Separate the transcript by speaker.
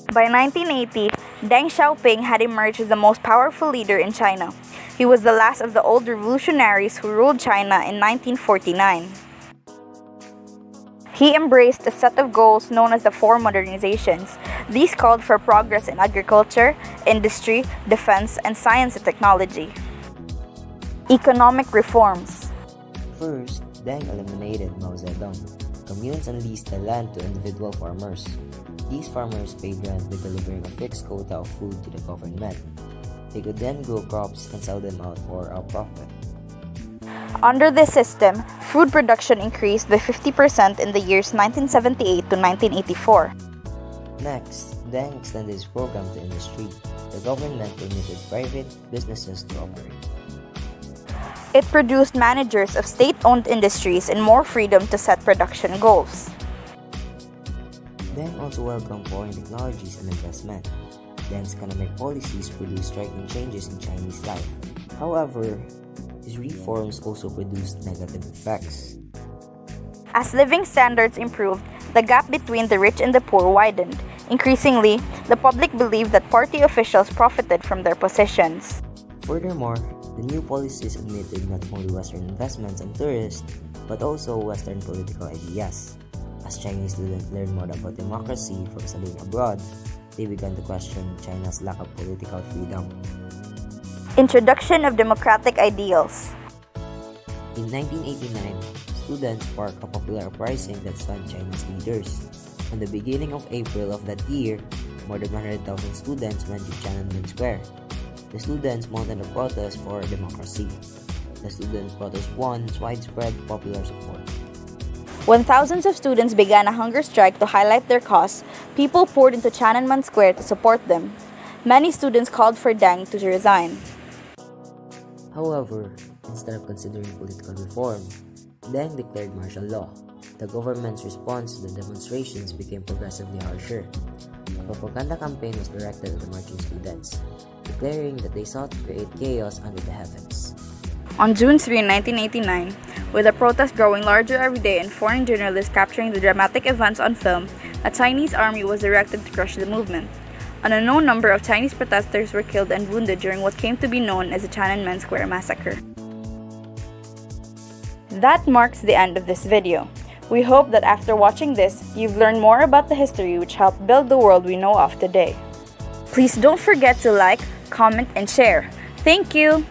Speaker 1: By 1980, Deng Xiaoping had emerged as the most powerful leader in China. He was the last of the old revolutionaries who ruled China in 1949. He embraced a set of goals known as the Four Modernizations. These called for progress in agriculture, industry, defense, and science and technology. Economic reforms.
Speaker 2: First, Deng eliminated Mao Zedong. Communes unleased the land to individual farmers. These farmers paid rent by delivering a fixed quota of food to the government. They could then grow crops and sell them out for a profit.
Speaker 1: Under this system, food production increased by 50% in the years 1978 to 1984.
Speaker 2: Next, Deng extended his program to industry. The government permitted private businesses to operate.
Speaker 1: It produced managers of state-owned industries and more freedom to set production goals.
Speaker 2: Deng also welcomed foreign technologies and investment. Deng's economic policies produced striking changes in Chinese life. However, his reforms also produced negative effects.
Speaker 1: As living standards improved, the gap between the rich and the poor widened. Increasingly, the public believed that party officials profited from their positions.
Speaker 2: Furthermore, the new policies admitted not only Western investments and tourists, but also Western political ideas. As Chinese students learned more about democracy from studying abroad, they began to question China's lack of political freedom.
Speaker 1: Introduction of democratic ideals.
Speaker 2: In 1989, students sparked a popular uprising that stunned Chinese leaders. On the beginning of April of that year, more than 100,000 students went to Tiananmen Square. The students mounted a protest for democracy. The student protest won widespread popular support.
Speaker 1: When thousands of students began a hunger strike to highlight their cause, people poured into Tiananmen Square to support them. Many students called for Deng to resign.
Speaker 2: However, instead of considering political reform, Deng declared martial law. The government's response to the demonstrations became progressively harsher. A propaganda campaign was directed at the marching students, declaring that they sought to create chaos under the heavens.
Speaker 1: On June 3, 1989, with the protests growing larger every day and foreign journalists capturing the dramatic events on film, a Chinese army was directed to crush the movement. An unknown number of Chinese protesters were killed and wounded during what came to be known as the Tiananmen Square massacre. That marks the end of this video. We hope that after watching this, you've learned more about the history which helped build the world we know of today. Please don't forget to like, comment, and share. Thank you!